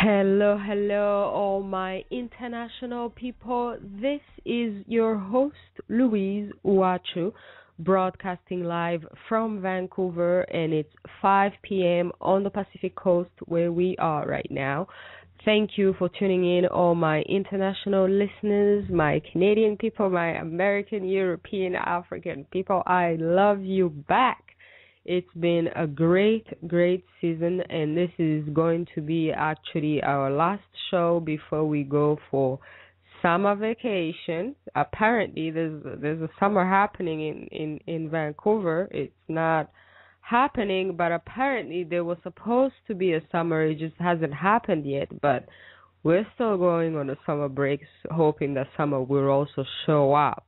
Hello, hello, all my international people. This is your host, Louise Uachu, broadcasting live from Vancouver, and it's 5 p.m. on the Pacific Coast where we are right now. Thank you for tuning in, all my international listeners, my Canadian people, my American, European, African people. I love you back. It's been a great, great season, and this is going to be actually our last show before we go for summer vacation. Apparently, there's a summer happening in Vancouver. It's not happening, but apparently there was supposed to be a summer. It just hasn't happened yet, but we're still going on a summer break, hoping that summer will also show up.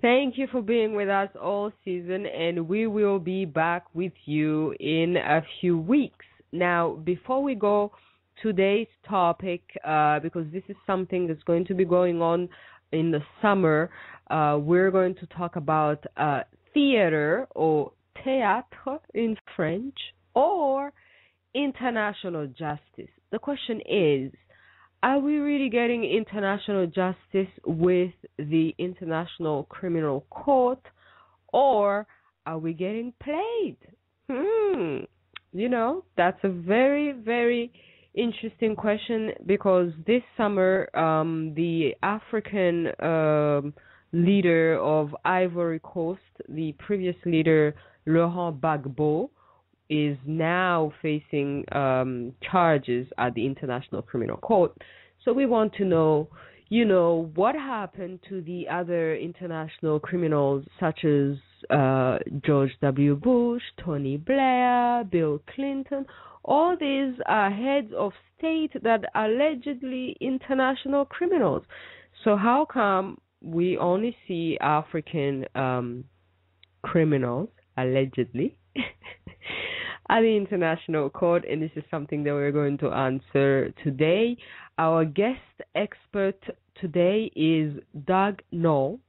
Thank you for being with us all season, and we will be back with you in a few weeks. Now, before we go, today's topic, because this is something that's going to be going on in the summer, we're going to talk about theater or théâtre in French or international justice. The question is, are we really getting international justice with the International Criminal Court, or are we getting played? That's a very, very interesting question because this summer, the African leader of Ivory Coast, the previous leader, Laurent Gbagbo, is now facing charges at the International Criminal Court. So we want to know, what happened to the other international criminals such as George W. Bush, Tony Blair, Bill Clinton. All these are heads of state that are allegedly international criminals. So how come we only see African criminals, allegedly, at the International Court? And this is something that we're going to answer today. Our guest expert today is Doug Noll.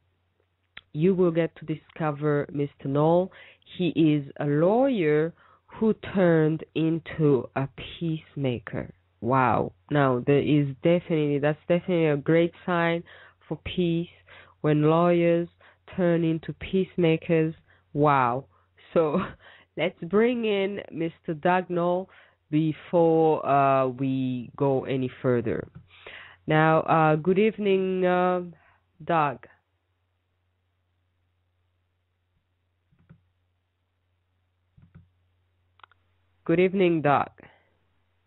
You will get to discover Mr. Noll. He is a lawyer who turned into a peacemaker. Wow. Now, that's definitely a great sign for peace when lawyers turn into peacemakers. Wow. So let's bring in Mr. Doug Noll before we go any further. Now, good evening, Doug. Good evening, Doug.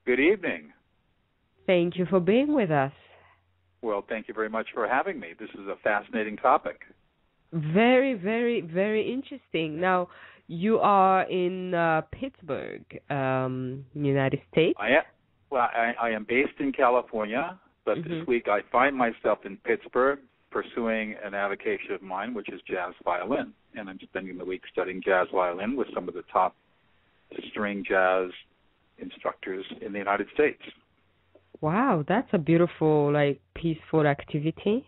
Good evening. Thank you for being with us. Well, thank you very much for having me. This is a fascinating topic. Very, very, very interesting. Now, you are in Pittsburgh, United States. I am based in California, but this week I find myself in Pittsburgh pursuing an avocation of mine, which is jazz violin. And I'm spending the week studying jazz violin with some of the top string jazz instructors in the United States. Wow, that's a beautiful, peaceful activity.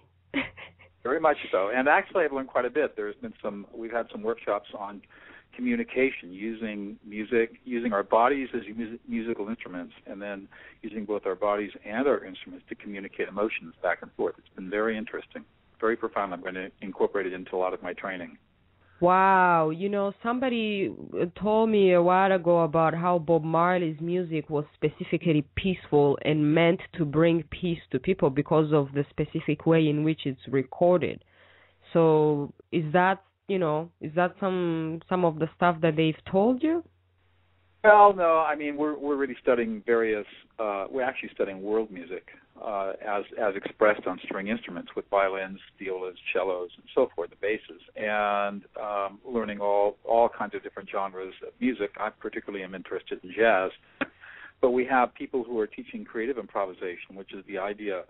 Very much so. And actually I've learned quite a bit. We've had some workshops on communication, using music, using our bodies as musical instruments, and then using both our bodies and our instruments to communicate emotions back and forth. It's been very interesting, very profound. I'm going to incorporate it into a lot of my training. Wow. Somebody told me a while ago about how Bob Marley's music was specifically peaceful and meant to bring peace to people because of the specific way in which it's recorded. So is that some of the stuff that they've told you? Well, no. I mean, we're really studying we're actually studying world music as expressed on string instruments with violins, violas, cellos, and so forth, the basses, and learning all kinds of different genres of music. I particularly am interested in jazz, but we have people who are teaching creative improvisation, which is the idea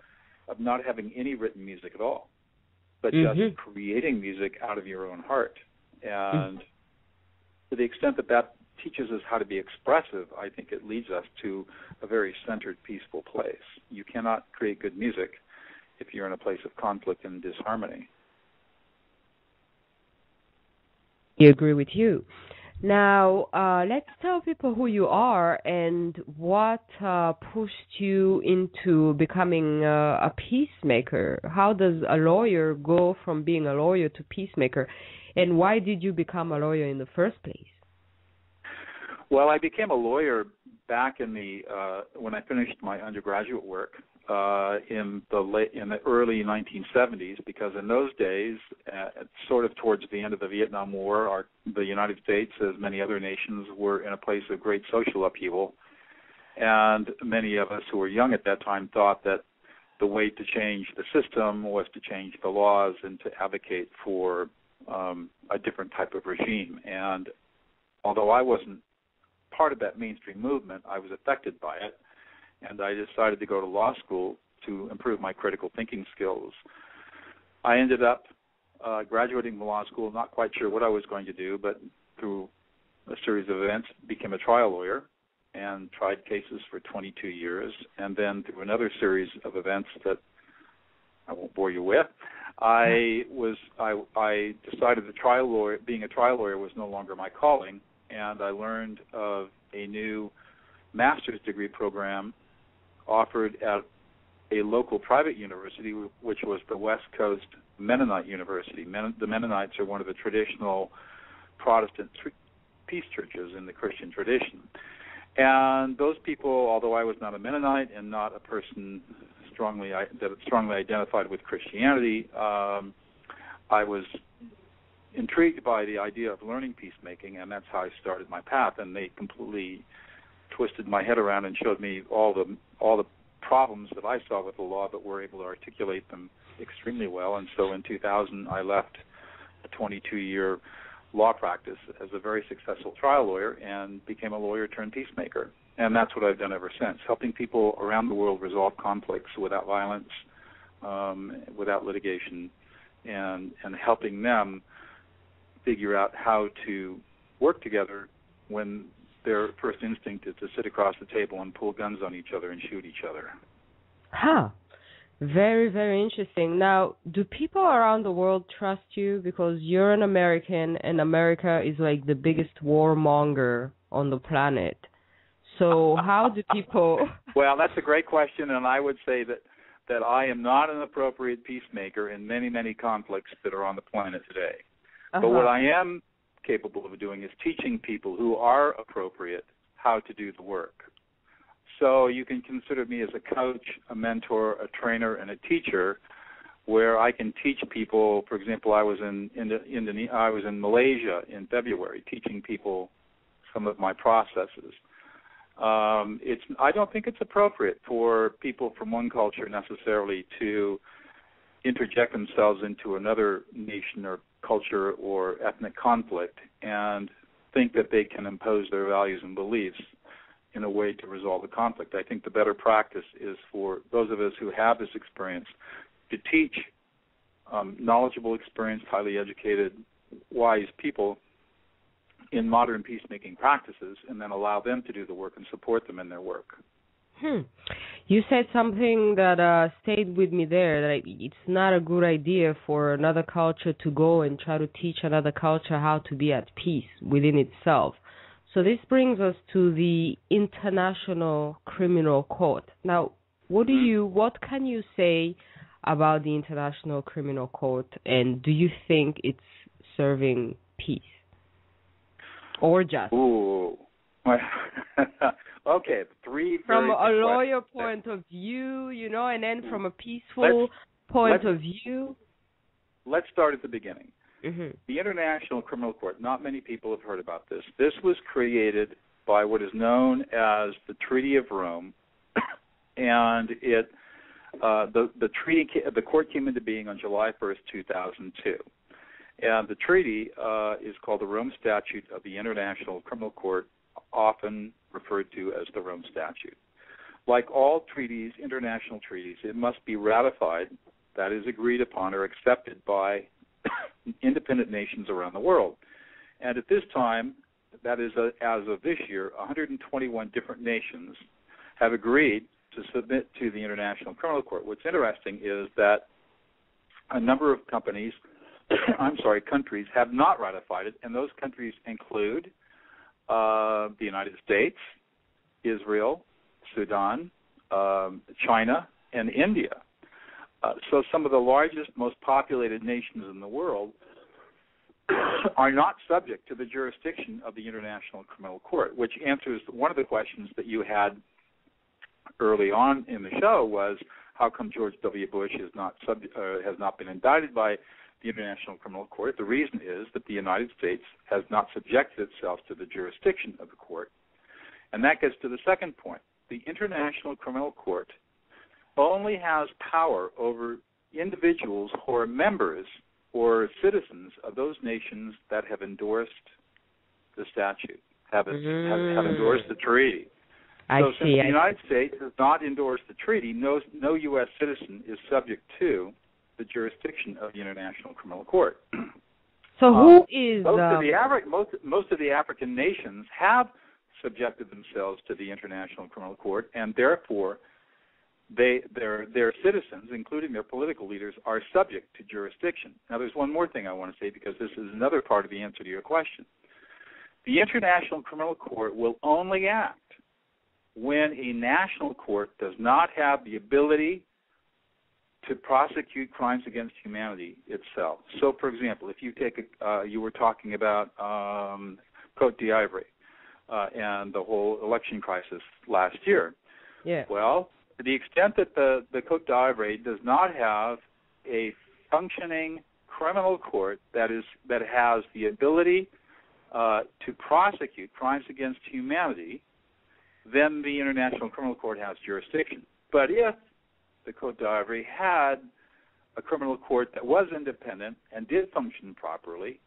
of not having any written music at all, but just creating music out of your own heart. And to the extent that teaches us how to be expressive, I think it leads us to a very centered, peaceful place. You cannot create good music if you're in a place of conflict and disharmony. I agree with you. Now, let's tell people who you are and what pushed you into becoming a peacemaker. How does a lawyer go from being a lawyer to peacemaker, and why did you become a lawyer in the first place? Well, I became a lawyer back in the when I finished my undergraduate work in the early 1970s, because in those days, sort of towards the end of the Vietnam War, the United States, as many other nations, were in a place of great social upheaval, and many of us who were young at that time thought that the way to change the system was to change the laws and to advocate for a different type of regime. And although I wasn't part of that mainstream movement, I was affected by it, and I decided to go to law school to improve my critical thinking skills. I ended up graduating from law school, not quite sure what I was going to do, but through a series of events, became a trial lawyer and tried cases for 22 years, and then through another series of events that I won't bore you with, I decided being a trial lawyer was no longer my calling, and I learned of a new master's degree program offered at a local private university, which was the West Coast Mennonite University. The Mennonites are one of the traditional Protestant peace churches in the Christian tradition. And those people, although I was not a Mennonite and not a person that strongly identified with Christianity, I was intrigued by the idea of learning peacemaking, and that's how I started my path. And they completely twisted my head around and showed me all the problems that I saw with the law, but were able to articulate them extremely well. And so in 2000, I left a 22-year law practice as a very successful trial lawyer and became a lawyer turned peacemaker. And that's what I've done ever since, helping people around the world resolve conflicts without violence, without litigation, and helping them figure out how to work together when their first instinct is to sit across the table and pull guns on each other and shoot each other. Huh. Very, very interesting. Now, do people around the world trust you because you're an American and America is like the biggest warmonger on the planet? So how do people... Well, that's a great question, and I would say that I am not an appropriate peacemaker in many, many conflicts that are on the planet today. Uh-huh. But what I am capable of doing is teaching people who are appropriate how to do the work. So you can consider me as a coach, a mentor, a trainer, and a teacher, where I can teach people. For example, I was in Malaysia in February, teaching people some of my processes. I don't think it's appropriate for people from one culture necessarily to interject themselves into another nation or culture or ethnic conflict and think that they can impose their values and beliefs in a way to resolve the conflict. I think the better practice is for those of us who have this experience to teach knowledgeable, experienced, highly educated, wise people in modern peacemaking practices, and then allow them to do the work and support them in their work. You said something that stayed with me there, that it's not a good idea for another culture to go and try to teach another culture how to be at peace within itself. So this brings us to the International Criminal Court. Now, what can you say about the International Criminal Court, and do you think it's serving peace or justice? Ooh. Okay, three from a lawyer questions. point of view, and then from a peaceful point of view. Let's start at the beginning. Mm-hmm. The International Criminal Court, not many people have heard about this. This was created by what is known as the Treaty of Rome, and the court came into being on July 1st, 2002. And the treaty is called the Rome Statute of the International Criminal Court, often referred to as the Rome Statute. Like all treaties, international treaties, it must be ratified, that is agreed upon or accepted by independent nations around the world. And at this time, that is as of this year, 121 different nations have agreed to submit to the International Criminal Court. What's interesting is that a number of countries have not ratified it, and those countries include the United States, Israel, Sudan, China, and India. So some of the largest, most populated nations in the world are not subject to the jurisdiction of the International Criminal Court, which answers one of the questions that you had early on in the show was, how come George W. Bush has not been indicted by the International Criminal Court? The reason is that the United States has not subjected itself to the jurisdiction of the court. And that gets to the second point. The International Criminal Court only has power over individuals who are members or citizens of those nations that have endorsed the statute, have endorsed the treaty. So since the United States has not endorsed the treaty, no U.S. citizen is subject to the jurisdiction of the International Criminal Court. So who is most of the African nations have subjected themselves to the International Criminal Court, and therefore their citizens, including their political leaders, are subject to jurisdiction. Now, there's one more thing I want to say, because this is another part of the answer to your question. The International Criminal Court will only act when a national court does not have the ability to prosecute crimes against humanity itself. So, for example, if you take you were talking about Côte d'Ivoire and the whole election crisis last year. Yeah. Well, to the extent that the Côte d'Ivoire does not have a functioning criminal court that has the ability to prosecute crimes against humanity, then the International Criminal Court has jurisdiction. But if the Côte d'Ivoire had a criminal court that was independent and did function properly,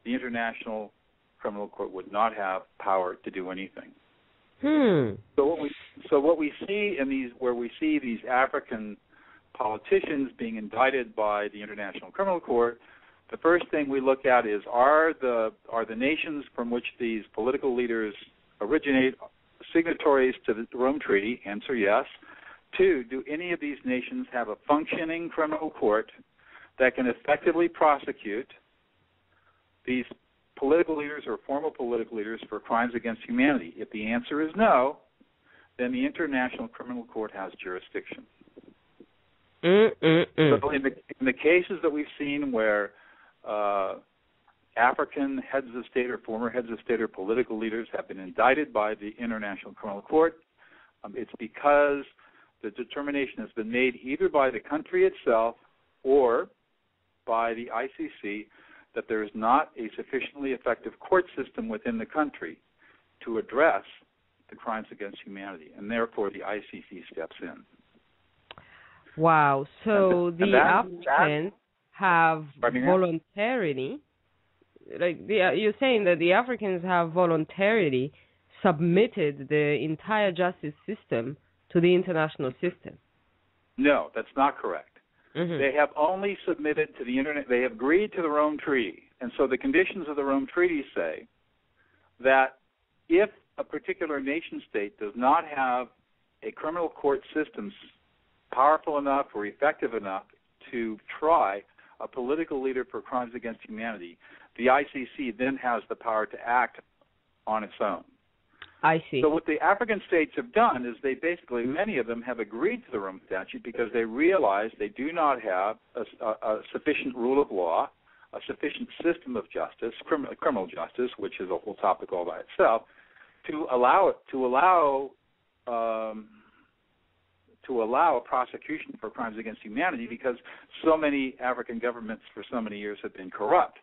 the International Criminal Court would not have power to do anything. So what we see in these African politicians being indicted by the International Criminal Court, the first thing we look at is, are the nations from which these political leaders originate signatories to the Rome Treaty? Answer, yes. 2, do any of these nations have a functioning criminal court that can effectively prosecute these political leaders or former political leaders for crimes against humanity? If the answer is no, then the International Criminal Court has jurisdiction. So in the cases that we've seen where African heads of state or former heads of state or political leaders have been indicted by the International Criminal Court, it's because the determination has been made either by the country itself or by the ICC that there is not a sufficiently effective court system within the country to address the crimes against humanity, and therefore the ICC steps in. Wow. So the Africans have voluntarily, you're saying that the Africans have voluntarily submitted the entire justice system to the international system? No, that's not correct. They have only submitted to the Internet. They have agreed to the Rome Treaty. And so the conditions of the Rome Treaty say that if a particular nation state does not have a criminal court system powerful enough or effective enough to try a political leader for crimes against humanity, the ICC then has the power to act on its own. I see. So what the African states have done is they basically, many of them have agreed to the Rome Statute because they realize they do not have a sufficient rule of law, a sufficient system of justice, criminal justice, which is a whole topic all by itself, to allow prosecution for crimes against humanity, because so many African governments for so many years have been corrupt,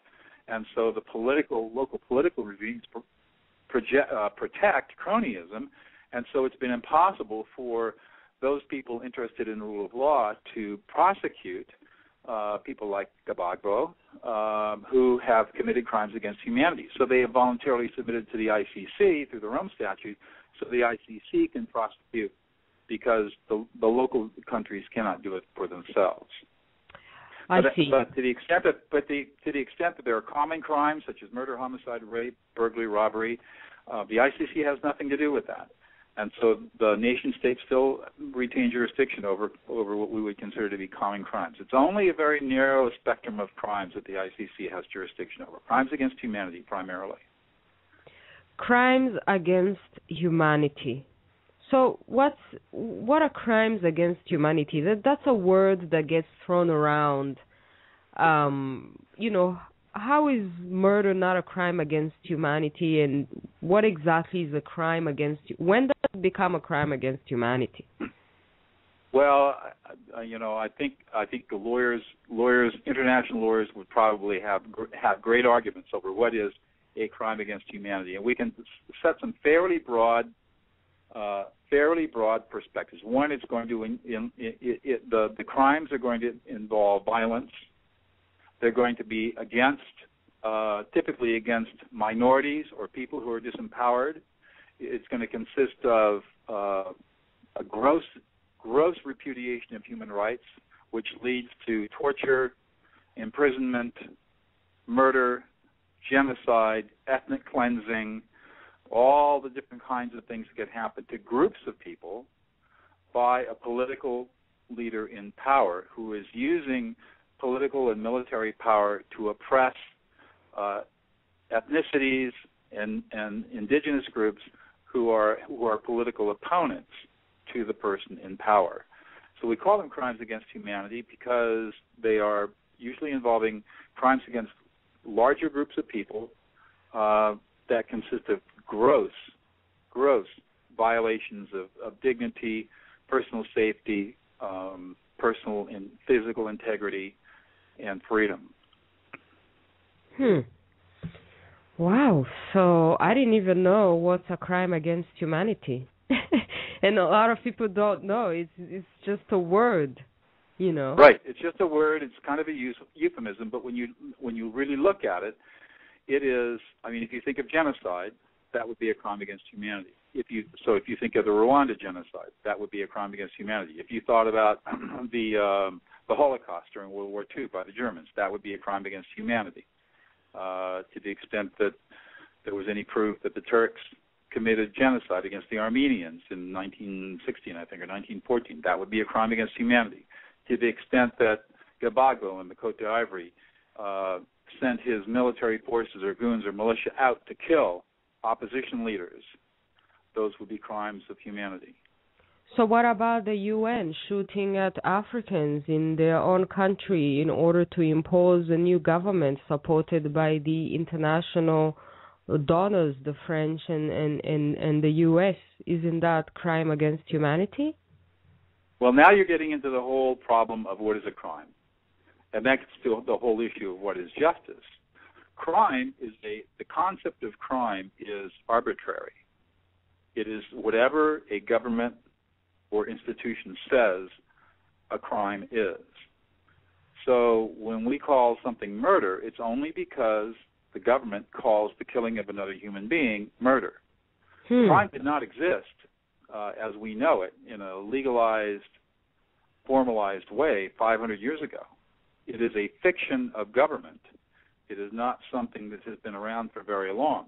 and so the local political regimes protect cronyism, and so it's been impossible for those people interested in the rule of law to prosecute people like Gbagbo who have committed crimes against humanity. So they have voluntarily submitted to the ICC through the Rome Statute, so the ICC can prosecute, because the local countries cannot do it for themselves. I see. But to the extent that there are common crimes such as murder, homicide, rape, burglary, robbery, the ICC has nothing to do with that, and so the nation states still retain jurisdiction over what we would consider to be common crimes. It's only a very narrow spectrum of crimes that the ICC has jurisdiction over, crimes against humanity primarily. crimes against humanity. So what are crimes against humanity? That's a word that gets thrown around. You know, how is murder not a crime against humanity, and what exactly is a crime against? When does it become a crime against humanity? Well, I think the lawyers, international lawyers, would probably have great arguments over what is a crime against humanity, and we can set some fairly broad perspectives. One, it's going to the crimes are going to involve violence. They're going to be typically against minorities or people who are disempowered. It's going to consist of a gross repudiation of human rights, which leads to torture, imprisonment, murder, genocide, ethnic cleansing, all the different kinds of things that could happen to groups of people by a political leader in power who is using political and military power to oppress ethnicities and indigenous groups who are political opponents to the person in power. So we call them crimes against humanity because they are usually involving crimes against larger groups of people that consist of gross violations of dignity, personal safety, personal and physical integrity, and freedom. Wow. So I didn't even know what's a crime against humanity. And a lot of people don't know. It's just a word, you know. Right. It's just a word. It's kind of a euphemism, but when you really look at it, it is. I mean, if you think of genocide, that would be a crime against humanity. If you think of the Rwanda genocide, that would be a crime against humanity. If you thought about the Holocaust during World War II by the Germans, that would be a crime against humanity. To the extent that there was any proof that the Turks committed genocide against the Armenians in 1916, I think, or 1914, that would be a crime against humanity. To the extent that Gbagbo in the Côte d'Ivoire sent his military forces or goons or militia out to kill opposition leaders, those would be crimes of humanity. So what about the UN shooting at Africans in their own country in order to impose a new government supported by the international donors, the French and the US? Isn't that crime against humanity? Well, now you're getting into the whole problem of what is a crime. And that's still the whole issue of what is justice. Crime is the concept of crime is arbitrary. It is whatever a government or institution says a crime is. So when we call something murder, it's only because the government calls the killing of another human being murder. Crime did not exist as we know it in a legalized, formalized way 500 years ago. It is a fiction of government. It is not something that has been around for very long.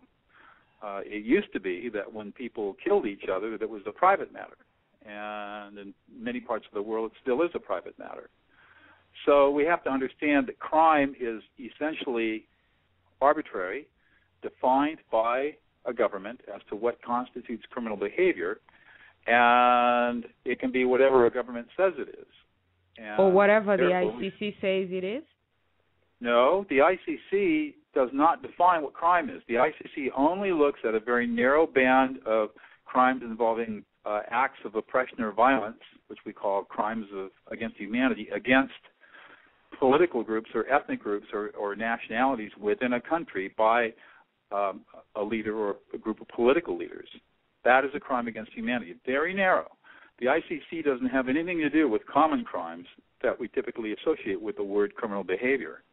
It used to be that when people killed each other, that was a private matter. And in many parts of the world, it still is a private matter. So we have to understand that crime is essentially arbitrary, defined by a government as to what constitutes criminal behavior, and it can be whatever a government says it is. And or whatever the ICC says it is? No, the ICC does not define what crime is. The ICC only looks at a very narrow band of crimes involving acts of oppression or violence, which we call crimes against humanity, against political groups or ethnic groups or nationalities within a country by a leader or a group of political leaders. That is a crime against humanity. Very narrow. The ICC doesn't have anything to do with common crimes that we typically associate with the word criminal behavior.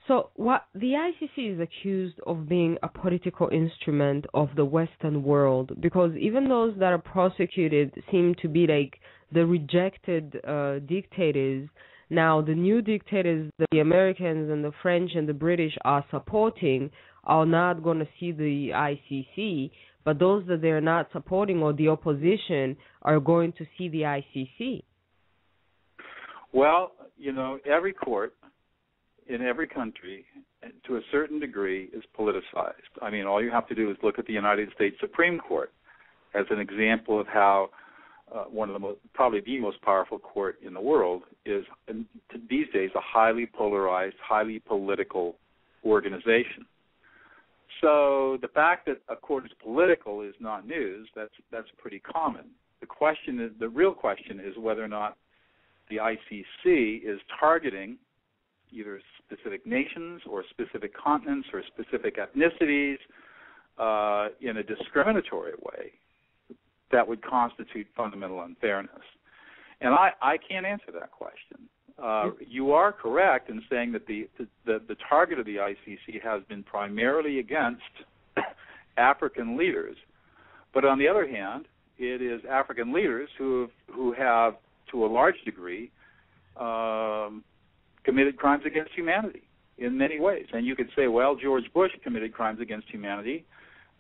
So what the ICC is accused of being a political instrument of the Western world, because even those that are prosecuted seem to be like the rejected dictators. Now, the new dictators that the Americans and the French and the British are supporting are not going to see the ICC, but those that they're not supporting or the opposition are going to see the ICC. Well, you know, every court in every country, to a certain degree, is politicized. I mean, all you have to do is look at the United States Supreme Court as an example of how one of the probably the most powerful court in the world is, these days, a highly polarized, highly political organization. So the fact that a court is political is not news. That's pretty common. The real question is whether or not the ICC is targeting either specific nations or specific continents or specific ethnicities in a discriminatory way that would constitute fundamental unfairness. And I can't answer that question. You are correct in saying that the target of the ICC has been primarily against African leaders, but on the other hand, it is African leaders who have, to a large degree, committed crimes against humanity in many ways. And you could say, well, George Bush committed crimes against humanity,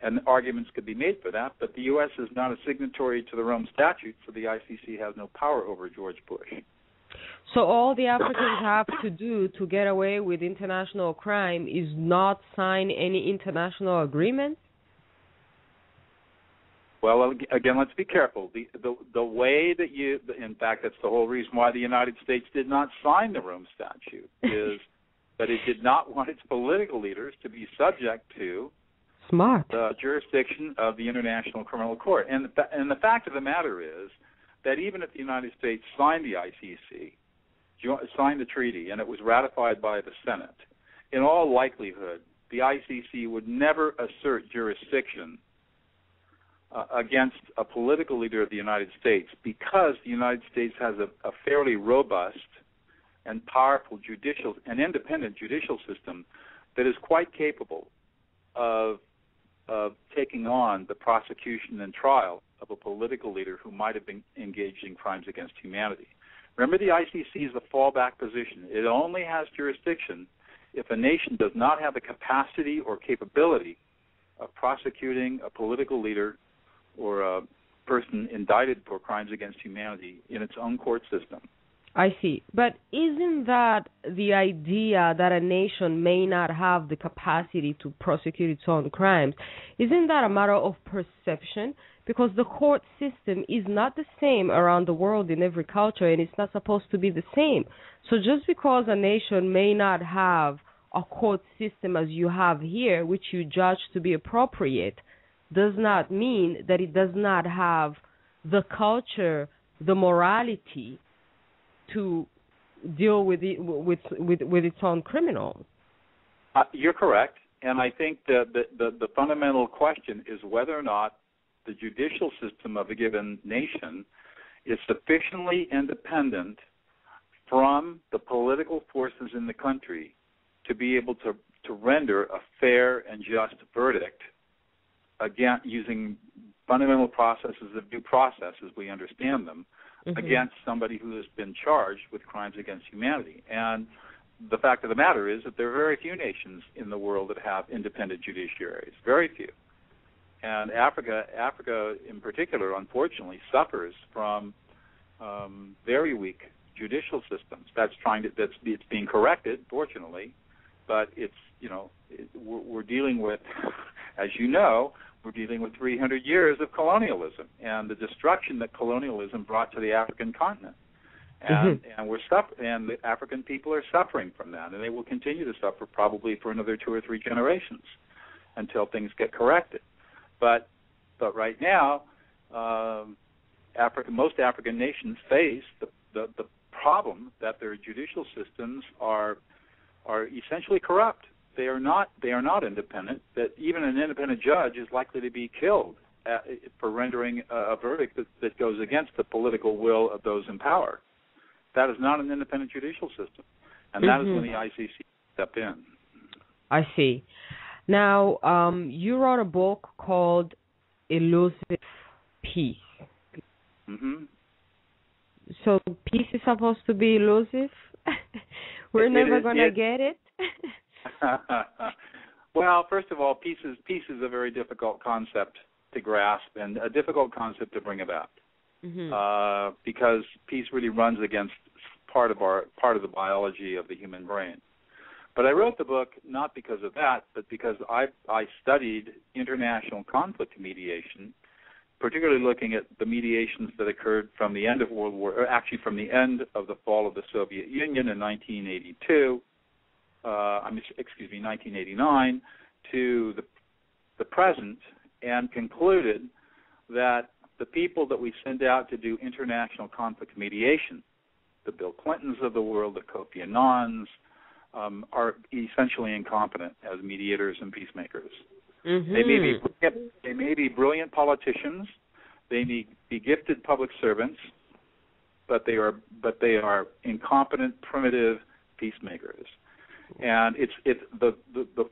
and arguments could be made for that, but the U.S. is not a signatory to the Rome Statute, so the ICC has no power over George Bush. So all the Africans have to do to get away with international crime is not sign any international agreements? Well, again, let's be careful. The way that in fact, that's the whole reason why the United States did not sign the Rome Statute, is that it did not want its political leaders to be subject to the jurisdiction of the International Criminal Court. And the fact of the matter is that even if the United States signed the ICC, signed the treaty, and it was ratified by the Senate, in all likelihood, the ICC would never assert jurisdiction against a political leader of the United States, because the United States has a fairly robust and powerful independent judicial system that is quite capable of taking on the prosecution and trial of a political leader who might have been engaged in crimes against humanity. Remember, the ICC is a fallback position. It only has jurisdiction if a nation does not have the capacity or capability of prosecuting a political leader or a person indicted for crimes against humanity in its own court system. I see. But isn't that the idea that a nation may not have the capacity to prosecute its own crimes? Isn't that a matter of perception? Because the court system is not the same around the world in every culture, and it's not supposed to be the same. So just because a nation may not have a court system as you have here, which you judge to be appropriate, does not mean that it does not have the culture, the morality to deal with its own criminals. You're correct, and I think that the fundamental question is whether or not the judicial system of a given nation is sufficiently independent from the political forces in the country to be able to render a fair and just verdict, again, using fundamental processes of due process as we understand them, against somebody who has been charged with crimes against humanity. And the fact of the matter is that there are very few nations in the world that have independent judiciaries, very few. And Africa in particular, unfortunately, suffers from very weak judicial systems. It's being corrected, fortunately, but we're dealing with, as you know, we're dealing with 300 years of colonialism and the destruction that colonialism brought to the African continent. And and the African people are suffering from that, and they will continue to suffer probably for another 2 or 3 generations until things get corrected. But right now, most African nations face the problem that their judicial systems are essentially corrupt. They are not independent. That even an independent judge is likely to be killed for rendering a verdict that goes against the political will of those in power. That is not an independent judicial system, and that is when the ICC stepped in. I see. Now, you wrote a book called Elusive Peace. So peace is supposed to be elusive? We're never going to get it? Well, first of all, peace is a very difficult concept to grasp and a difficult concept to bring about, because peace really runs against part of the biology of the human brain. But I wrote the book not because of that, but because I studied international conflict mediation, particularly looking at the mediations that occurred from the end of World War, or actually from the end of the fall of the Soviet Union in 1982, 1989, to the present, and concluded that the people that we send out to do international conflict mediation, the Bill Clintons of the world, the Kofi Annans, are essentially incompetent as mediators and peacemakers. Mm-hmm. They may be brilliant politicians, they may be gifted public servants, but they are incompetent, primitive peacemakers. And it's the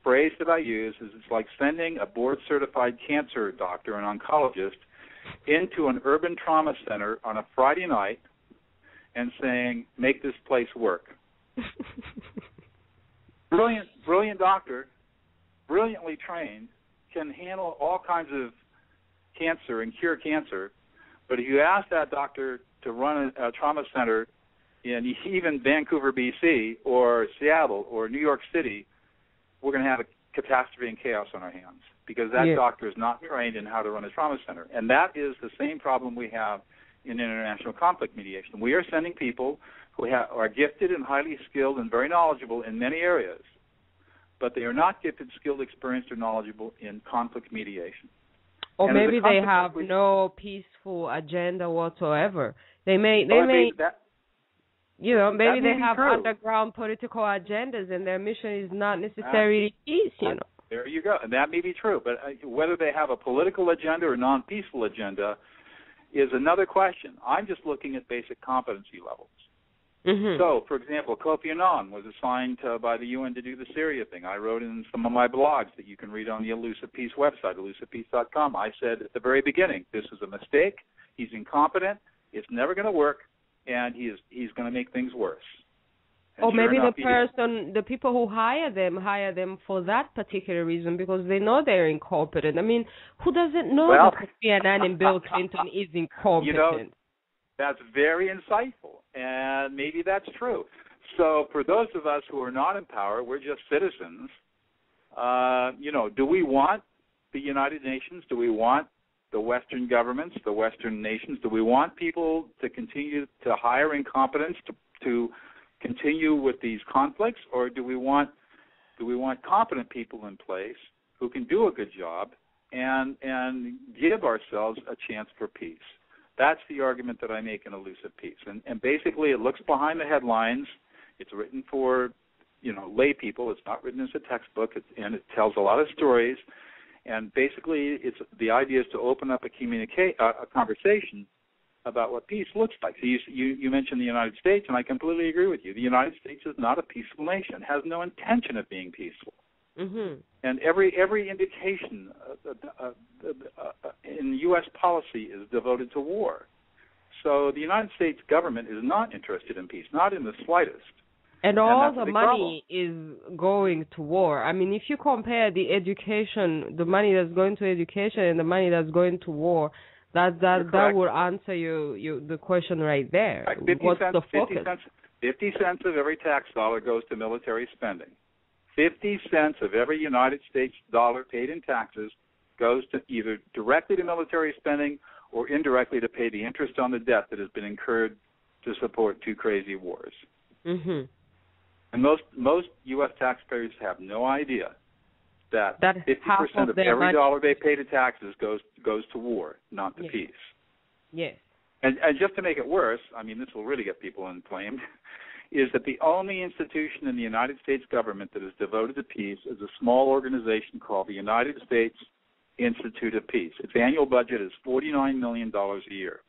phrase that I use is it's like sending a board-certified cancer doctor, an oncologist, into an urban trauma center on a Friday night and saying, "Make this place work." Brilliant doctor, brilliantly trained, can handle all kinds of cancer and cure cancer, but if you ask that doctor to run a trauma center in even Vancouver, BC, or Seattle, or New York City, we're going to have a catastrophe and chaos on our hands because that doctor is not trained in how to run a trauma center. And that is the same problem we have in international conflict mediation. We are sending people who are gifted and highly skilled and very knowledgeable in many areas, but they are not gifted, skilled, experienced, or knowledgeable in conflict mediation. Or maybe they have no peaceful agenda whatsoever. They have underground political agendas, and their mission is not necessarily peace. There you go, and that may be true. But whether they have a political agenda or non-peaceful agenda is another question. I'm just looking at basic competency levels. Mm-hmm. So, for example, Kofi Annan was assigned by the UN to do the Syria thing. I wrote in some of my blogs that you can read on the Elusive Peace website, elusivepeace.com. I said at the very beginning, this is a mistake. He's incompetent. It's never going to work, and he's going to make things worse. And or maybe the people who hire them for that particular reason because they know they're incompetent. I mean, who doesn't know that Kofi Annan and Bill Clinton is incompetent? That's very insightful, and maybe that's true. So for those of us who are not in power, we're just citizens. Do we want the United Nations? Do we want the Western governments, the Western nations? Do we want people to continue to hire incompetents to continue with these conflicts, or do we want competent people in place who can do a good job and give ourselves a chance for peace? That's the argument that I make in Elusive Peace. And basically it looks behind the headlines. It's written for, lay people. It's not written as a textbook, and it tells a lot of stories. And basically the idea is to open up a conversation about what peace looks like. So you mentioned the United States, and I completely agree with you. The United States is not a peaceful nation, has no intention of being peaceful. Mm-hmm. And every indication in U.S. policy is devoted to war. So the United States government is not interested in peace, not in the slightest. And all the money is going to war. I mean, if you compare the money that's going to education and the money that's going to war, that would answer you the question right there. What's the focus? 50 cents of every tax dollar goes to military spending. 50 cents of every United States dollar paid in taxes goes to either directly to military spending or indirectly to pay the interest on the debt that has been incurred to support two crazy wars. Mm-hmm. And most U.S. taxpayers have no idea that 50% of every dollar they pay to taxes goes to war, not to peace. Yes. And just to make it worse, I mean, this will really get people inflamed, is that the only institution in the United States government that is devoted to peace is a small organization called the United States Institute of Peace. Its annual budget is $49 million a year.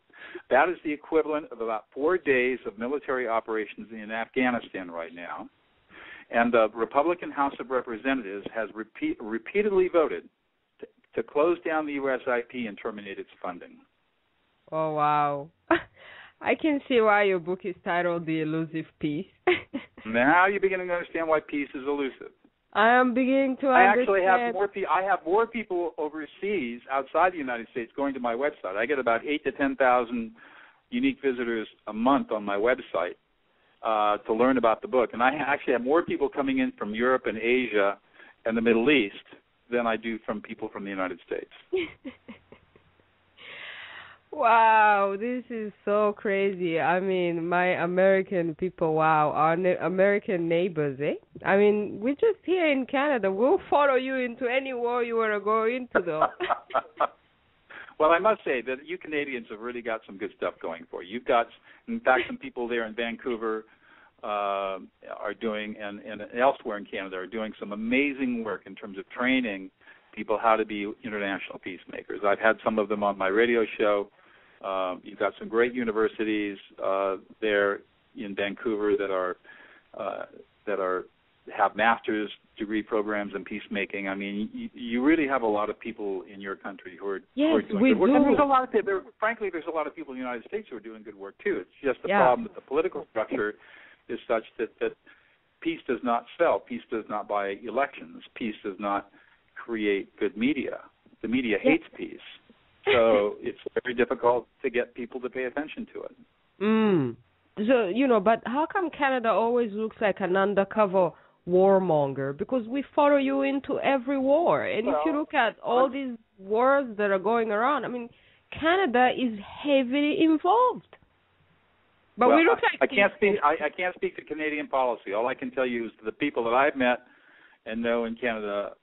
That is the equivalent of about 4 days of military operations in Afghanistan right now. And the Republican House of Representatives has repeatedly voted to close down the USIP and terminate its funding. Oh, wow. I can see why your book is titled The Elusive Peace. Now you're beginning to understand why peace is elusive. I am beginning to understand. I actually have more people overseas outside the United States going to my website. I get about 8,000 to 10,000 unique visitors a month on my website to learn about the book. And I actually have more people coming in from Europe and Asia and the Middle East than I do from people from the United States. Wow, this is so crazy. I mean, my American people, wow, our American neighbors, eh? I mean, we're just here in Canada. We'll follow you into any war you want to go into, though. Well, I must say that you Canadians have really got some good stuff going for you. You've got, in fact, some people there in Vancouver are doing, and elsewhere in Canada, are doing some amazing work in terms of training people how to be international peacemakers. I've had some of them on my radio show. You've got some great universities there in Vancouver that have master's degree programs in peacemaking. I mean, you really have a lot of people in your country who are doing good work. And frankly, there's a lot of people in the United States who are doing good work too. It's just the problem that the political structure is such that peace does not sell. Peace does not buy elections. Peace does not create good media. The media hates peace. So it's very difficult to get people to pay attention to it. So, but how come Canada always looks like an undercover warmonger? Because we follow you into every war. And if you look at all these wars that are going around, I mean, Canada is heavily involved. But we look like I can't speak to Canadian policy. All I can tell you is the people that I've met and know in Canada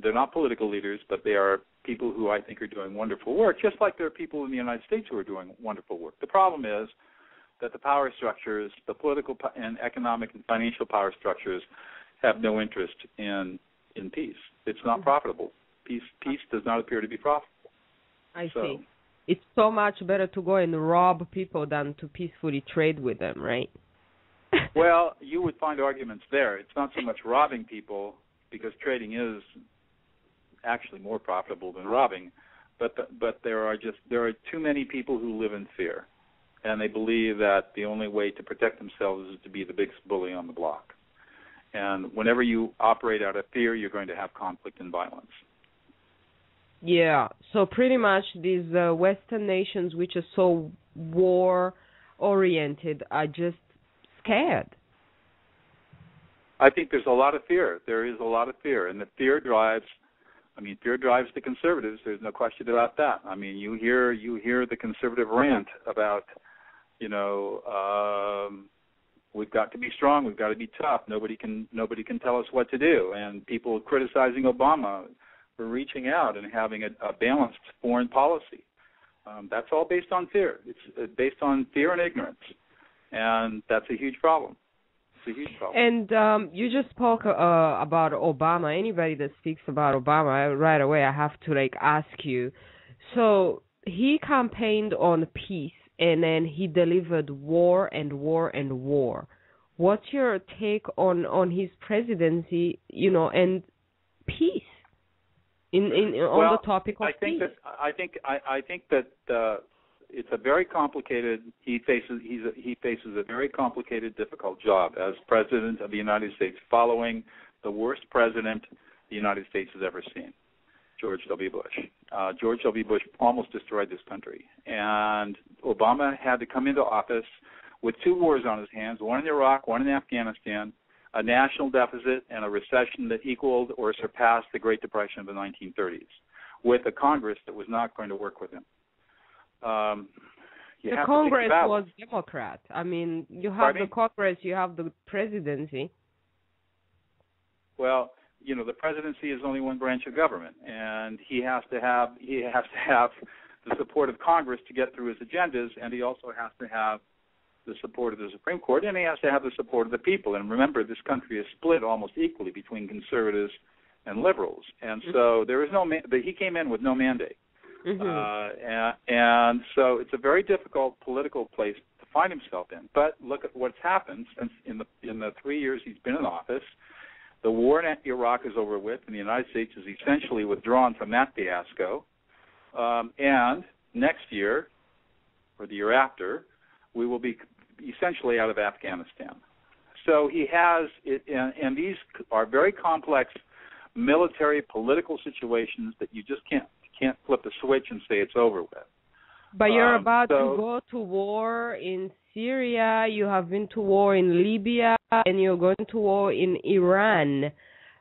they're not political leaders, but they are people who I think are doing wonderful work, just like there are people in the United States who are doing wonderful work. The problem is that the power structures, the political and economic and financial power structures, have no interest in peace. It's not profitable. Peace does not appear to be profitable. I see. It's so much better to go and rob people than to peacefully trade with them, right? Well, you would find arguments there. It's not so much robbing people, because trading is actually more profitable than robbing, but there are too many people who live in fear, and they believe that the only way to protect themselves is to be the biggest bully on the block. And whenever you operate out of fear, you're going to have conflict and violence. Yeah, so pretty much these Western nations, which are so war-oriented, are just scared. I think there's a lot of fear. There is a lot of fear, and the fear drives the conservatives. There's no question about that. I mean, you hear the conservative rant about, we've got to be strong, we've got to be tough. Nobody can tell us what to do. And people criticizing Obama for reaching out and having a balanced foreign policy. That's all based on fear. It's based on fear and ignorance, and that's a huge problem. It's a huge problem. And you just spoke about Obama. Anybody that speaks about Obama, right away I have to ask you. So he campaigned on peace, and then he delivered war and war and war. What's your take on his presidency, and peace? On the topic of peace. I think that it's a very complicated. He faces a very complicated, difficult job as president of the United States, following the worst president the United States has ever seen, George W. Bush. George W. Bush almost destroyed this country, and Obama had to come into office with two wars on his hands: one in Iraq, one in Afghanistan, a national deficit, and a recession that equaled or surpassed the Great Depression of the 1930s, with a Congress that was not going to work with him. The Congress was Democrat. I mean, you have the Congress, you have the presidency. Well, the presidency is only one branch of government, and he has to have the support of Congress to get through his agendas, and he also has to have the support of the Supreme Court, and he has to have the support of the people. And remember, this country is split almost equally between conservatives and liberals, and so there is he came in with no mandate. And so it's a very difficult political place to find himself in. But look at what's happened since in the 3 years he's been in office. The war in Iraq is over with, and the United States is essentially withdrawn from that fiasco. And next year, or the year after, we will be essentially out of Afghanistan. So he has it, and these are very complex military, political situations that you just can't flip a switch and say it's over with. But you're about to So go to war in Syria, you have been to war in Libya, and you're going to war in Iran.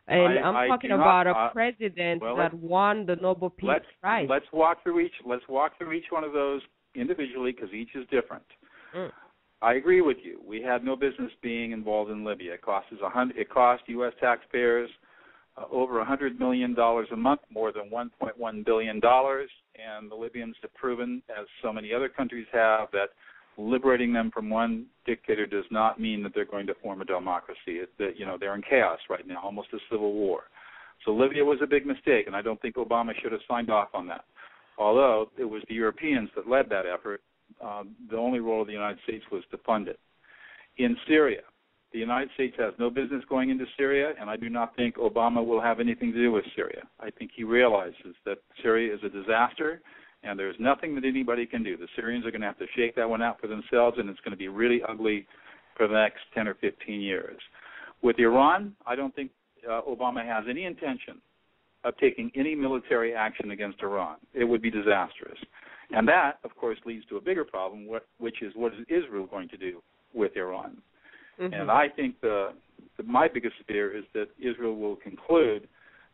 And I'm I talking do about not, a president well, that won the Nobel Peace Prize. let's walk through each one of those individually because each is different. Mm. I agree with you. We had no business being involved in Libya. It cost U.S. taxpayers over $100 million a month, more than $1.1 billion, and the Libyans have proven, as so many other countries have, that liberating them from one dictator does not mean that they're going to form a democracy. They're in chaos right now, almost a civil war. So Libya was a big mistake, and I don't think Obama should have signed off on that. Although it was the Europeans that led that effort, the only role of the United States was to fund it. In Syria, the United States has no business going into Syria, and I do not think Obama will have anything to do with Syria. I think he realizes that Syria is a disaster, and there's nothing that anybody can do. The Syrians are going to have to shake that one out for themselves, and it's going to be really ugly for the next 10 or 15 years. With Iran, I don't think Obama has any intention of taking any military action against Iran. It would be disastrous. And that, of course, leads to a bigger problem, which is what is Israel going to do with Iran? Mm-hmm. And I think my biggest fear is that Israel will conclude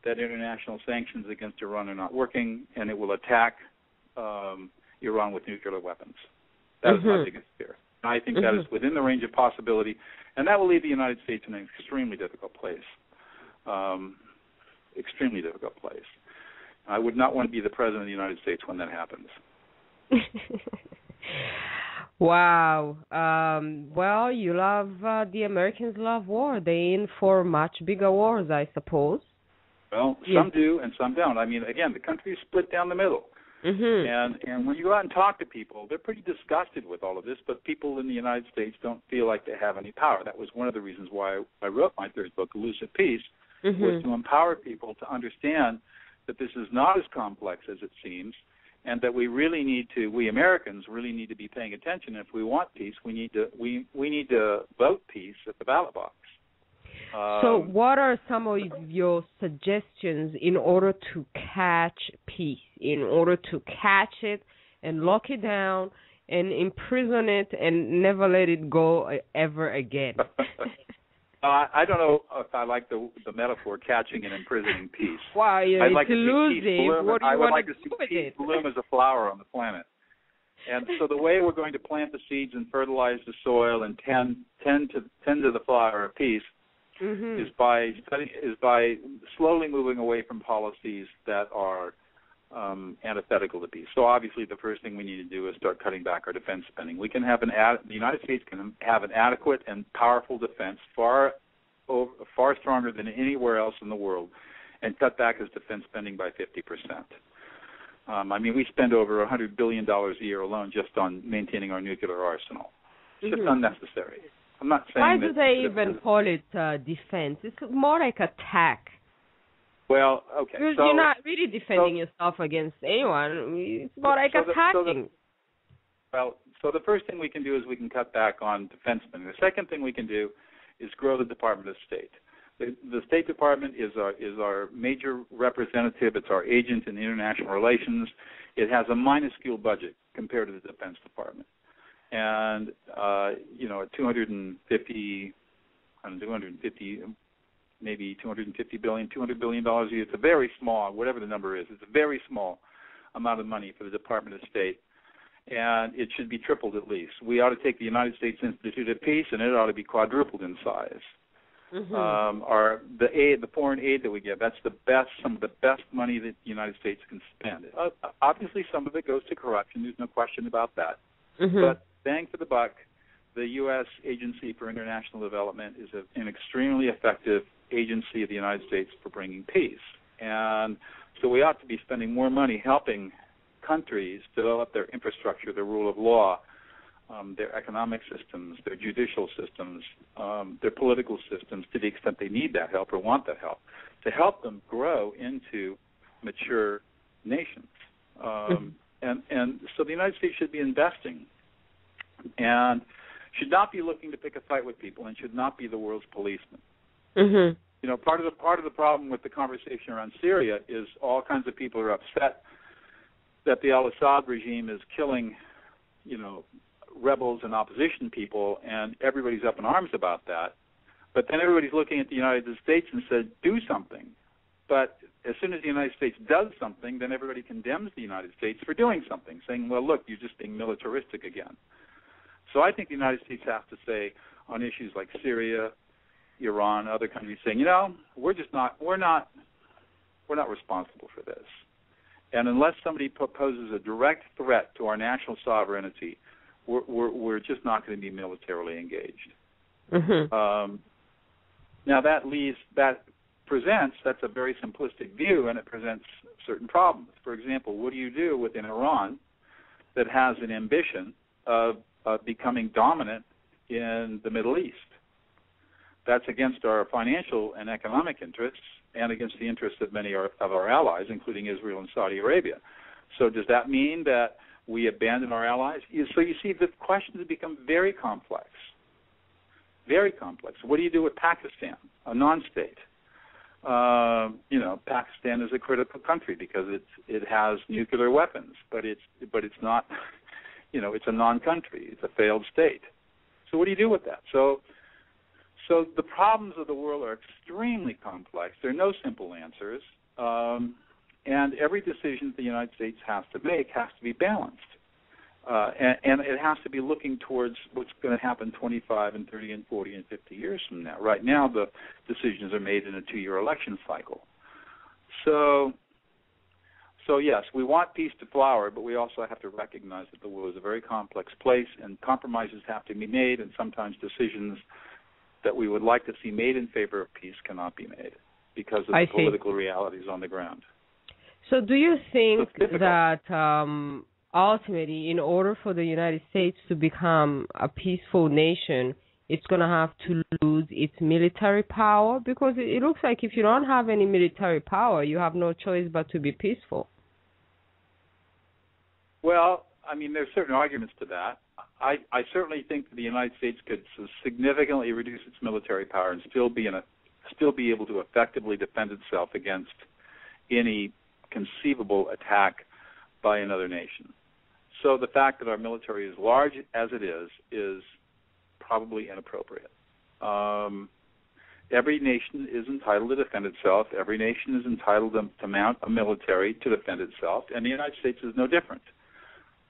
that international sanctions against Iran are not working, and it will attack Iran with nuclear weapons. That is my biggest fear. And I think that is within the range of possibility, and that will leave the United States in an extremely difficult place. Extremely difficult place. I would not want to be the president of the United States when that happens. Wow. Well, the Americans love war. They in for much bigger wars, I suppose. Well, some do and some don't. I mean, again, the country is split down the middle. Mm-hmm. And when you go out and talk to people, they're pretty disgusted with all of this, but people in the United States don't feel like they have any power. That was one of the reasons why I wrote my third book, Elusive Peace, was to empower people to understand that this is not as complex as it seems, and that we Americans really need to be paying attention. If we want peace, we need to vote peace at the ballot box. So what are some of your suggestions in order to catch peace, in order to catch it and lock it down and imprison it and never let it go ever again? I don't know if I like the metaphor catching and imprisoning peace. Wow, I'd like it's elusive. What do you want to do with it? Peace bloom as a flower on the planet. And so the way we're going to plant the seeds and fertilize the soil and tend to the flower of peace is by slowly moving away from policies that are antithetical to peace. So obviously, the first thing we need to do is start cutting back our defense spending. We can have the United States can have an adequate and powerful defense, far stronger than anywhere else in the world, and cut back its defense spending by 50%. I mean, we spend over $100 billion a year alone just on maintaining our nuclear arsenal. It's just unnecessary. I'm not saying Why do they even call it defense? It's more like attack. Well, okay. You're not really defending yourself against anyone. It's more like attacking. So the first thing we can do is we can cut back on defense spending. The second thing we can do is grow the Department of State. The State Department is our major representative. It's our agent in international relations. It has a minuscule budget compared to the Defense Department. And, at 250 maybe $250 billion, $200 billion a year. It's a very small, whatever the number is, it's a very small amount of money for the Department of State, and it should be tripled at least. We ought to take the United States Institute of Peace, and it ought to be quadrupled in size. The foreign aid that we give, that's some of the best money that the United States can spend. Obviously, some of it goes to corruption. There's no question about that. But bang for the buck, the U.S. Agency for International Development is an extremely effective agency of the United States for bringing peace. And so we ought to be spending more money helping countries develop their infrastructure, their rule of law, their economic systems, their judicial systems, their political systems, to the extent they need that help or want that help, to help them grow into mature nations. And so the United States should be investing and should not be looking to pick a fight with people and should not be the world's policeman. Part of the problem with the conversation around Syria is all kinds of people are upset that the al-Assad regime is killing, rebels and opposition people, and everybody's up in arms about that. But then everybody's looking at the United States and said, do something. But as soon as the United States does something, then everybody condemns the United States for doing something, saying, well, look, you're just being militaristic again. So I think the United States has to say on issues like Syria, Iran, other countries, saying, we're not responsible for this. And unless somebody poses a direct threat to our national sovereignty, we're just not going to be militarily engaged. Mm-hmm. Now that's a very simplistic view, and it presents certain problems. For example, what do you do with an Iran that has an ambition of becoming dominant in the Middle East? That's against our financial and economic interests and against the interests of many of our allies, including Israel and Saudi Arabia. So does that mean that we abandon our allies? So you see, the questions become very complex. Very complex. What do you do with Pakistan, a non-state? Pakistan is a critical country because it has nuclear weapons, but it's not, it's a non-country. It's a failed state. So what do you do with that? So the problems of the world are extremely complex. There are no simple answers, and every decision that the United States has to make has to be balanced. And it has to be looking towards what's going to happen 25 and 30 and 40 and 50 years from now. Right now, the decisions are made in a 2-year election cycle. So yes, we want peace to flower, but we also have to recognize that the world is a very complex place, and compromises have to be made, and sometimes decisions that we would like to see made in favor of peace cannot be made because of the political realities on the ground. So do you think that ultimately, in order for the United States to become a peaceful nation, it's going to have to lose its military power? Because it looks like if you don't have any military power, you have no choice but to be peaceful. Well, I mean, there's certain arguments to that. I certainly think that the United States could significantly reduce its military power and still be able to effectively defend itself against any conceivable attack by another nation. So the fact that our military is large as it is probably inappropriate. Every nation is entitled to defend itself. Every nation is entitled to mount a military to defend itself, and the United States is no different.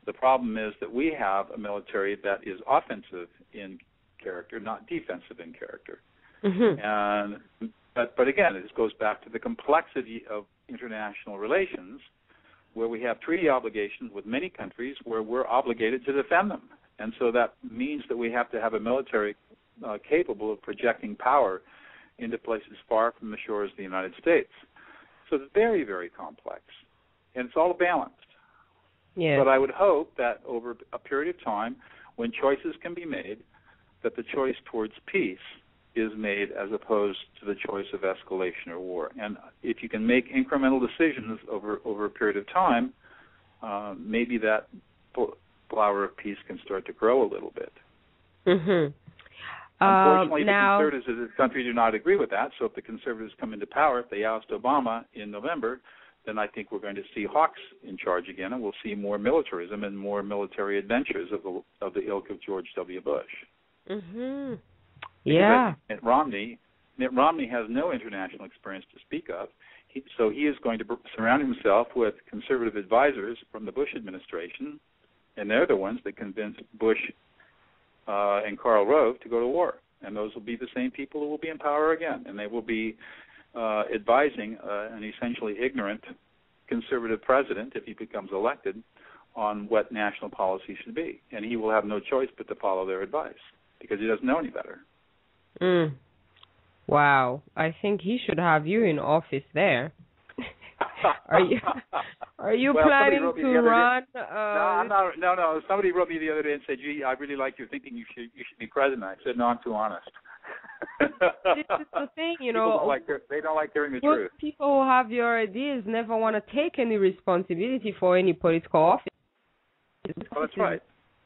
The problem is that we have a military that is offensive in character, not defensive in character. Mm-hmm. But again, this goes back to the complexity of international relations, where we have treaty obligations with many countries where we're obligated to defend them. And so that means that we have to have a military capable of projecting power into places far from the shores of the United States. So it's very, very complex, and it's all balanced. Yeah. But I would hope that over a period of time, when choices can be made, that the choice towards peace is made as opposed to the choice of escalation or war. And if you can make incremental decisions over a period of time, maybe that flower of peace can start to grow a little bit. Mm-hmm. Unfortunately, the conservatives in this country do not agree with that. So if the conservatives come into power, if they oust Obama in November, then I think we're going to see hawks in charge again, and we'll see more militarism and more military adventures of the ilk of George W. Bush. Mm-hmm. Yeah. Mitt Romney has no international experience to speak of, so he is going to surround himself with conservative advisors from the Bush administration, and they're the ones that convinced Bush and Karl Rove to go to war. And those will be the same people who will be in power again, and they will be advising an essentially ignorant conservative president, if he becomes elected, on what national policy should be. And he will have no choice but to follow their advice because he doesn't know any better. Wow. I think he should have you in office there. Are you planning to run? No. Somebody wrote me the other day and said, "Gee, I really like your thinking. You should be president." I said, "No, I'm too honest." This is the thing, they don't like hearing the truth. People who have your ideas never want to take any responsibility for any political office. Oh, that's right.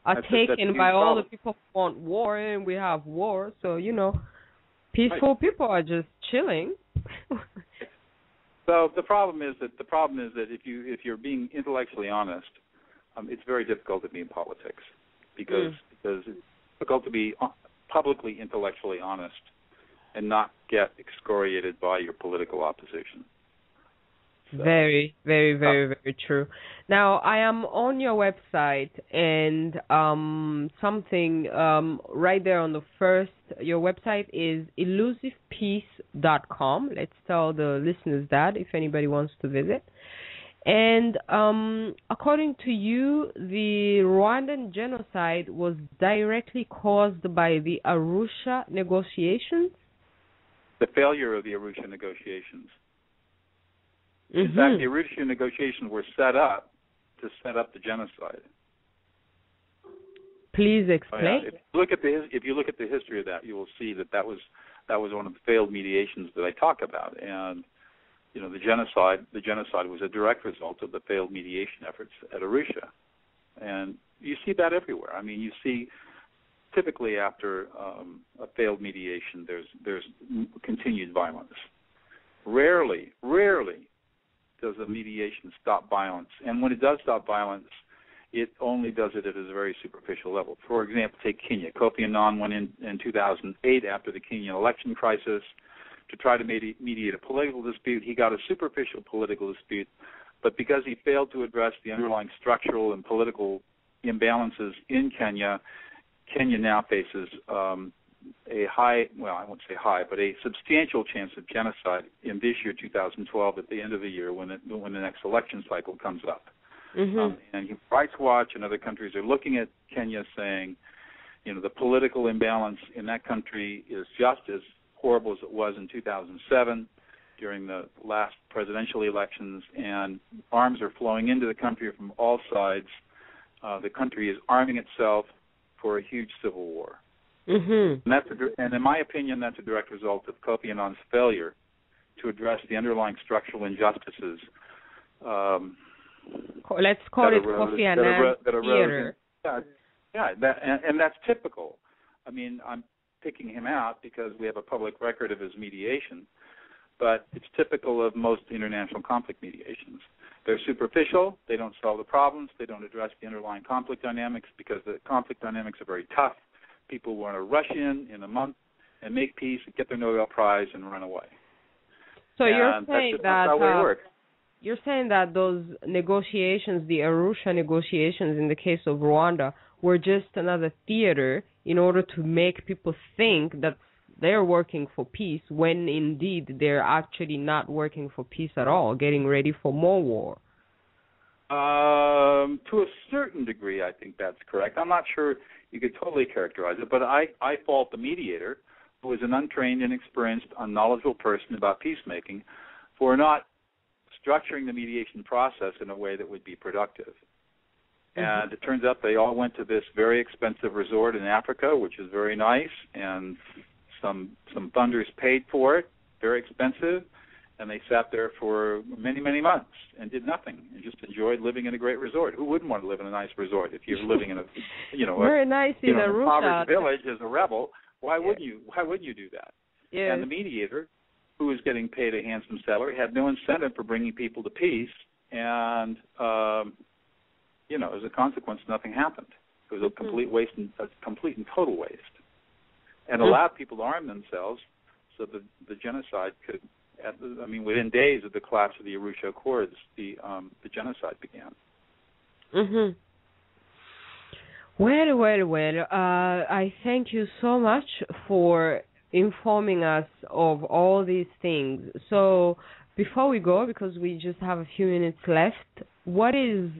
Are taken by all the people who want war, and we have war. So peaceful people are just chilling. So the problem is that if you're being intellectually honest, it's very difficult to be in politics because it's difficult to be publicly intellectually honest and not get excoriated by your political opposition. So, very, very, very, very true. Now, I am on your website, and something right there on the first, your website is elusivepeace.com. Let's tell the listeners that if anybody wants to visit. And according to you, the Rwandan genocide was directly caused by the Arusha negotiations? The failure of the Arusha negotiations. In fact, the Arusha negotiations were set up to set up the genocide. Please explain. If you look at the history of that, you will see that was one of the failed mediations that I talk about. And the genocide was a direct result of the failed mediation efforts at Arusha. And you see that everywhere. I mean, you see typically after a failed mediation, there's continued violence. Rarely does a mediation stop violence. And when it does stop violence, it only does it at a very superficial level. For example, take Kenya. Kofi Annan went in 2008 after the Kenyan election crisis to try to mediate a political dispute. He got a superficial political dispute, but because he failed to address the underlying structural and political imbalances in Kenya, Kenya now faces a high, well, I won't say high, but a substantial chance of genocide in this year, 2012, at the end of the year when the next election cycle comes up. And Human Rights Watch and other countries are looking at Kenya saying, the political imbalance in that country is just as horrible as it was in 2007 during the last presidential elections, and arms are flowing into the country from all sides. The country is arming itself for a huge civil war. And in my opinion, that's a direct result of Kofi Annan's failure to address the underlying structural injustices. Let's call it Kofi Annan theater. And that's typical. I mean, I'm picking him out because we have a public record of his mediation, but it's typical of most international conflict mediations. They're superficial. They don't solve the problems. They don't address the underlying conflict dynamics because the conflict dynamics are very tough. People want to rush in a month and make peace and get their Nobel Prize and run away. So you're saying that how it works. You're saying that those negotiations, the Arusha negotiations in the case of Rwanda, were just another theater in order to make people think that they're working for peace when indeed they're actually not working for peace at all, getting ready for more war. To a certain degree, I think that's correct. I'm not sure you could totally characterize it, but I fault the mediator, who is an untrained, inexperienced, unknowledgeable person about peacemaking, for not structuring the mediation process in a way that would be productive. And it turns out they all went to this very expensive resort in Africa, which is very nice, and some funders paid for it, very expensive, and they sat there for many, many months and did nothing and just enjoyed living in a great resort. Who wouldn't want to live in a nice resort if you're living in a, very nice in a impoverished village as a rebel? Why wouldn't you do that? Yes. And the mediator, who was getting paid a handsome salary, had no incentive for bringing people to peace, and as a consequence, nothing happened. It was a complete waste, a complete and total waste, and allowed people to arm themselves so that the genocide could. Within days of the collapse of the Arusha Accords, the genocide began. Well. I thank you so much for informing us of all these things. So before we go, because we just have a few minutes left, what is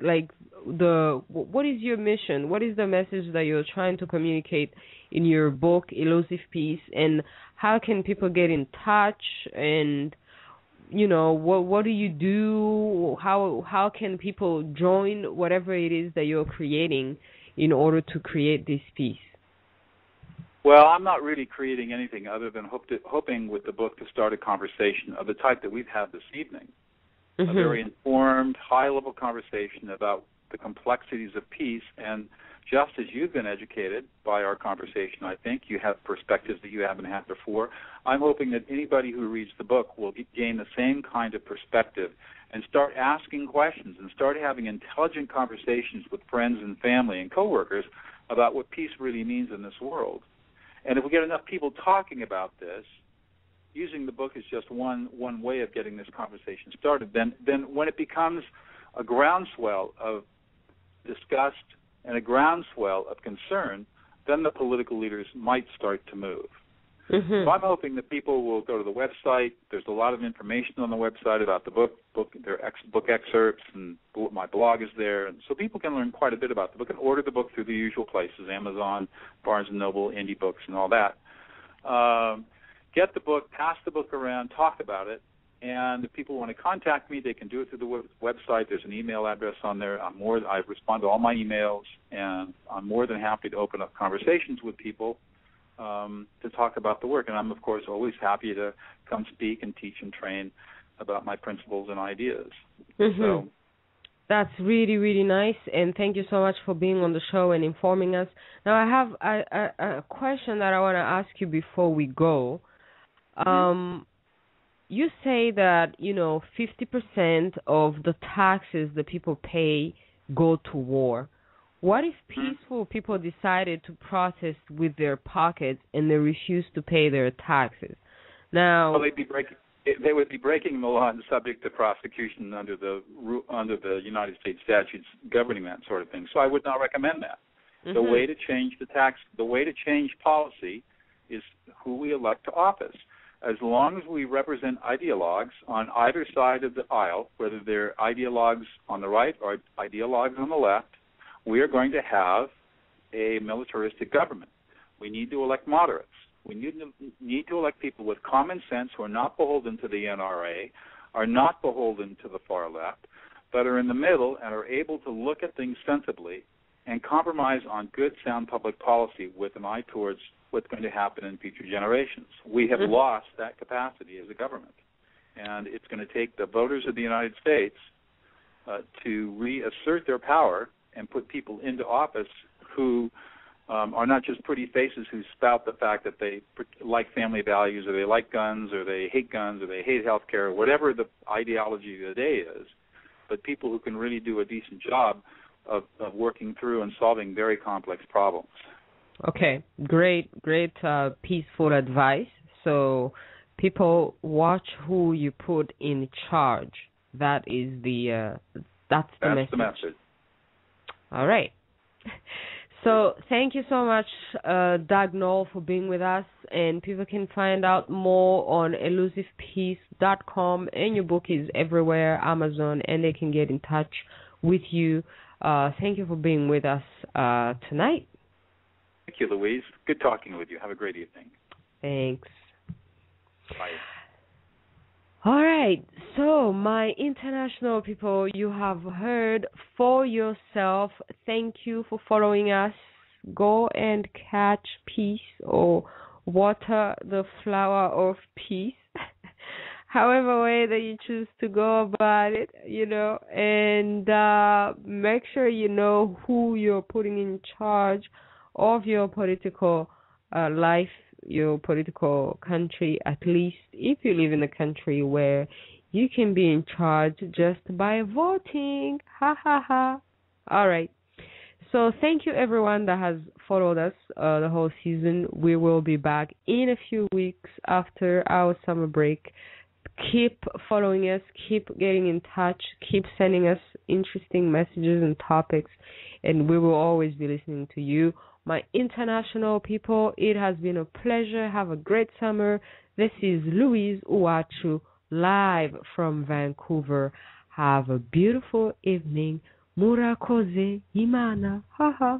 your mission? What is the message that you're trying to communicate in your book, Elusive Peace, and how can people get in touch? And what do you do? How can people join whatever it is that you're creating in order to create this peace? Well, I'm not really creating anything other than hoping with the book to start a conversation of the type that we've had this evening. A very informed, high-level conversation about the complexities of peace and just as you've been educated by our conversation. I think you have perspectives that you haven't had before. I'm hoping that anybody who reads the book will gain the same kind of perspective and start asking questions and start having intelligent conversations with friends and family and coworkers about what peace really means in this world. And if we get enough people talking about this, using the book is just one way of getting this conversation started. Then when it becomes a groundswell of disgust and a groundswell of concern, then the political leaders might start to move. So I'm hoping that people will go to the website. There's a lot of information on the website about the book. There are book excerpts, and my blog is there. And so people can learn quite a bit about the book and order the book through the usual places, Amazon, Barnes & Noble, Indie Books, and all that. Get the book, pass the book around, talk about it. And if people want to contact me, they can do it through the website. There's an email address on there. I respond to all my emails, and I'm more than happy to open up conversations with people to talk about the work. And I'm, of course, always happy to come speak and teach and train about my principles and ideas. So that's really, really nice, and thank you so much for being on the show and informing us. Now, I have a question that I want to ask you before we go. You say that, 50% of the taxes that people pay go to war. What if peaceful people decided to protest with their pockets and they refuse to pay their taxes? Now, well, they would be breaking the law and subject to prosecution under the United States statutes governing that sort of thing. So I would not recommend that. The way to change policy is who we elect to office. As long as we represent ideologues on either side of the aisle, whether they're ideologues on the right or ideologues on the left, we are going to have a militaristic government. We need to elect moderates. We need to elect people with common sense who are not beholden to the NRA, are not beholden to the far left, but are in the middle and are able to look at things sensibly and compromise on good, sound public policy with an eye towards what's going to happen in future generations. We have lost that capacity as a government, and it's going to take the voters of the United States to reassert their power and put people into office who are not just pretty faces who spout the fact that they like family values or they like guns or they hate health care, or whatever the ideology of the day is, but people who can really do a decent job of working through and solving very complex problems. Okay, great, peaceful advice. So people watch who you put in charge. That's the message. All right. So thank you so much, Doug Noll, for being with us. And people can find out more on elusivepeace.com. And your book is everywhere, Amazon, and they can get in touch with you. Thank you for being with us tonight. Thank you, Louise. Good talking with you. Have a great evening. Thanks. Bye. All right. So, my international people, you have heard for yourself. Thank you for following us. Go and catch peace or water the flower of peace. However way that you choose to go about it, and make sure you know who you're putting in charge of your political life, your political country, at least if you live in a country where you can be in charge just by voting. Ha ha ha. All right. So thank you everyone that has followed us the whole season. We will be back in a few weeks after our summer break. Keep following us, keep getting in touch, keep sending us interesting messages and topics, and we will always be listening to you. My international people, it has been a pleasure. Have a great summer. This is Louise Uwachu, live from Vancouver. Have a beautiful evening. Murakoze Imana. Ha ha.